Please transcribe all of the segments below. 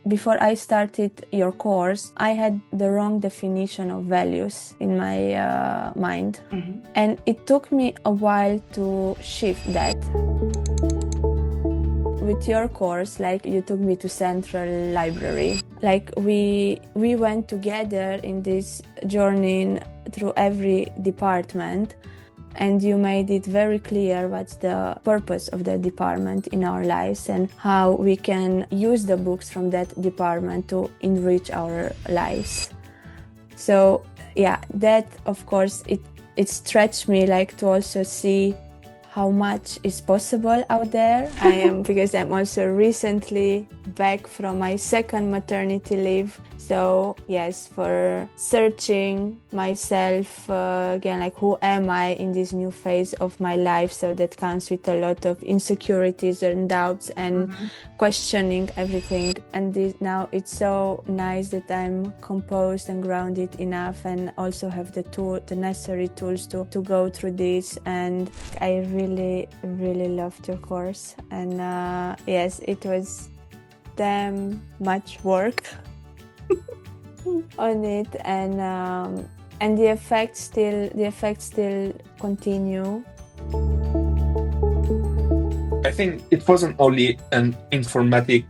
before I started your course, I had the wrong definition of values in my mind. And it took me a while to shift that. With your course, like you took me to Central Library. Like we went together in this journey through every department, and you made it very clear what's the purpose of the department in our lives and how we can use the books from that department to enrich our lives. So yeah, that of course it stretched me like to also see how much is possible out there. Because I'm also recently back from my second maternity leave. So yes, for searching myself again, like who am I in this new phase of my life? So that comes with a lot of insecurities and doubts and questioning everything. And now it's so nice that I'm composed and grounded enough and also have the necessary tools to go through this. And I really, really loved your course. And yes, it was damn much work on it, and the effects still continue. I think it wasn't only an informatic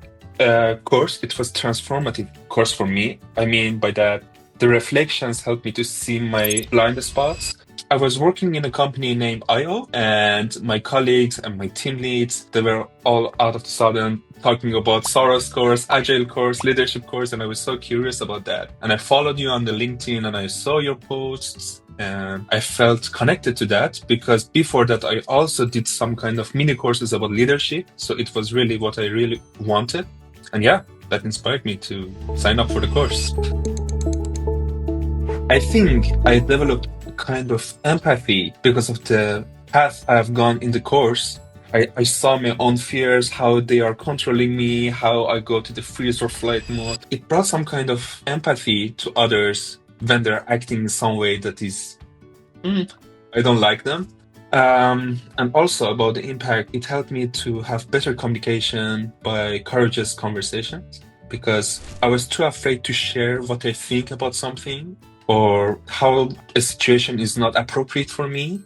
course, it was transformative course for me. I mean by that, the reflections helped me to see my blind spots. I was working in a company named IO, and my colleagues and my team leads, they were all out of the sudden talking about Soros course, Agile course, leadership course, and I was so curious about that. And I followed you on the LinkedIn and I saw your posts, and I felt connected to that because before that I also did some kind of mini courses about leadership. So it was really what I really wanted. And yeah, that inspired me to sign up for the course. I think I developed a kind of empathy because of the path I've gone in the course. I saw my own fears, how they are controlling me, how I go to the freeze or flight mode. It brought some kind of empathy to others when they're acting in some way that is, I don't like them. And also about the impact, it helped me to have better communication by courageous conversations because I was too afraid to share what I think about something or how a situation is not appropriate for me,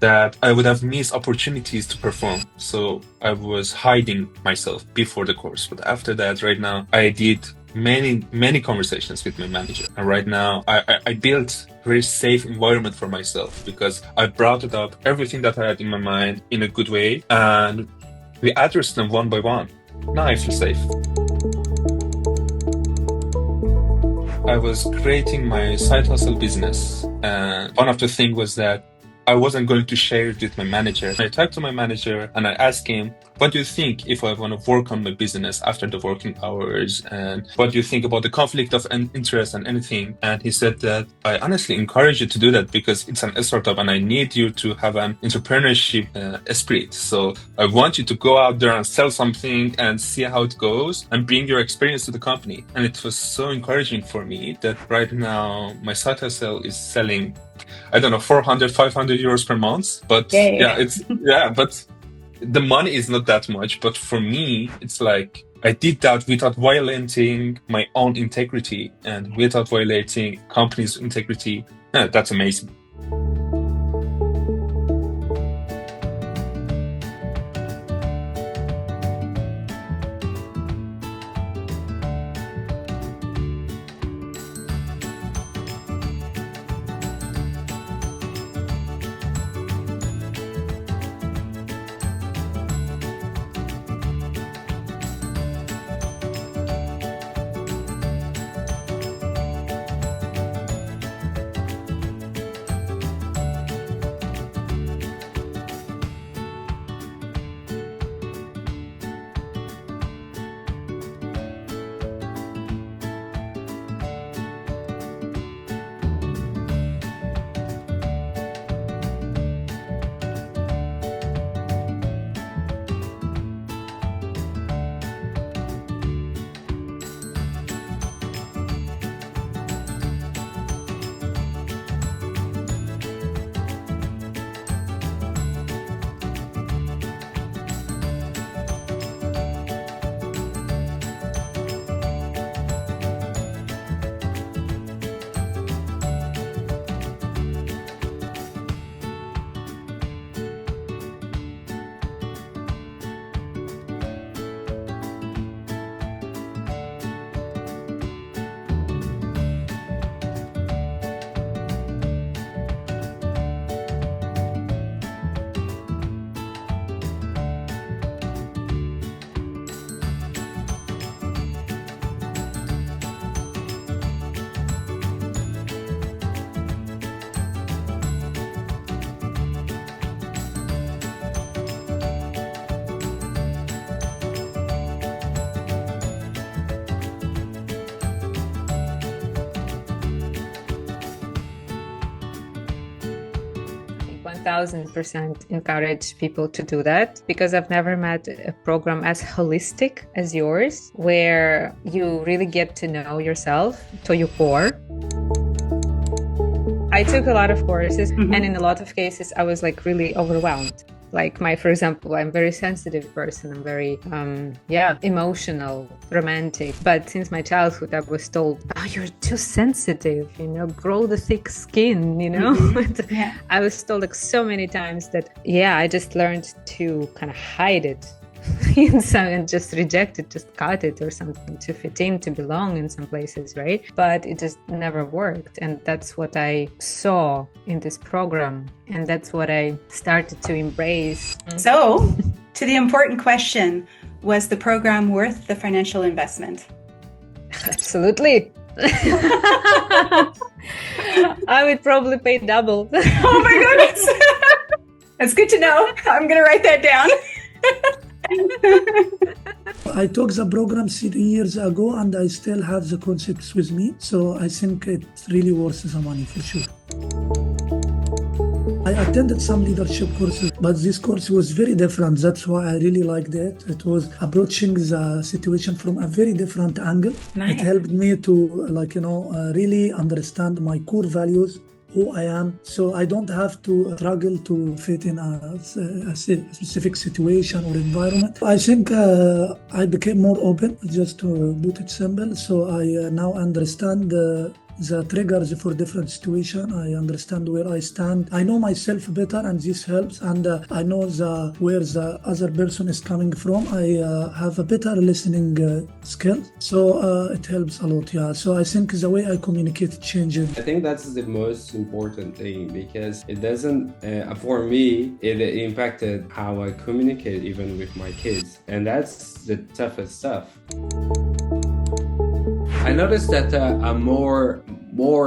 that I would have missed opportunities to perform. So I was hiding myself before the course. But after that, right now, I did many conversations with my manager. And right now, I built a very safe environment for myself because I brought it up, everything that I had in my mind in a good way. And we addressed them one by one. Now I feel safe. I was creating my side hustle business, and one of the things was that I wasn't going to share it with my manager. I talked to my manager and I asked him, what do you think if I want to work on my business after the working hours? And what do you think about the conflict of interest and anything? And he said that I honestly encourage you to do that because it's an startup and I need you to have an entrepreneurship spirit. So I want you to go out there and sell something and see how it goes and bring your experience to the company. And it was so encouraging for me that right now my side hustle is selling, I don't know, 400, 500 euros per month. But but the money is not that much. But for me, it's like I did that without violating my own integrity and without violating company's integrity. Yeah, that's amazing. 1000% encourage people to do that, because I've never met a program as holistic as yours, where you really get to know yourself to your core. I took a lot of courses, and in a lot of cases I was like really overwhelmed. Like for example, I'm a very sensitive person. I'm very, emotional, romantic. But since my childhood, I was told, oh, you're too sensitive, grow the thick skin, Yeah. I was told like so many times that, I just learned to kind of hide it and just reject it, just cut it or something to fit in, to belong in some places, right? But it just never worked. And that's what I saw in this program. And that's what I started to embrace. So, to the important question, was the program worth the financial investment? Absolutely. I would probably pay double. Oh my goodness. That's good to know. I'm going to write that down. I took the program 3 years ago and I still have the concepts with me. So I think it's really worth the money for sure. I attended some leadership courses, but this course was very different. That's why I really liked it. It was approaching the situation from a very different angle. Nice. It helped me to really understand my core values, who I am, so I don't have to struggle to fit in a specific situation or environment. I think I became more open, just to put it simple. So I now understand the triggers for different situations. I understand where I stand. I know myself better, and this helps. And I know where the other person is coming from. I have a better listening skill, so it helps a lot. Yeah. So I think the way I communicate changes. I think that's the most important thing, because it doesn't. For me, it impacted how I communicate even with my kids, and that's the toughest stuff. I noticed that I'm more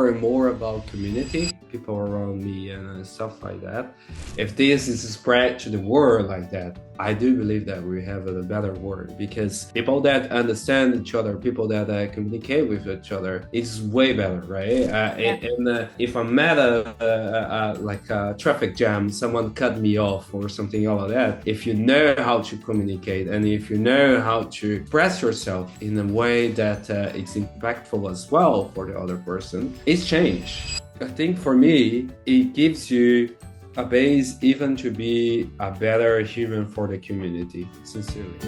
and more about community, people around me and stuff like that. If this is spread to the world like that, I do believe that we have a better world, because people that understand each other, people that communicate with each other, it's way better, right? And if I'm at a traffic jam, someone cut me off or something like that, if you know how to communicate and if you know how to express yourself in a way that it's impactful as well for the other person, it's change. I think for me, it gives you a base even to be a better human for the community, sincerely.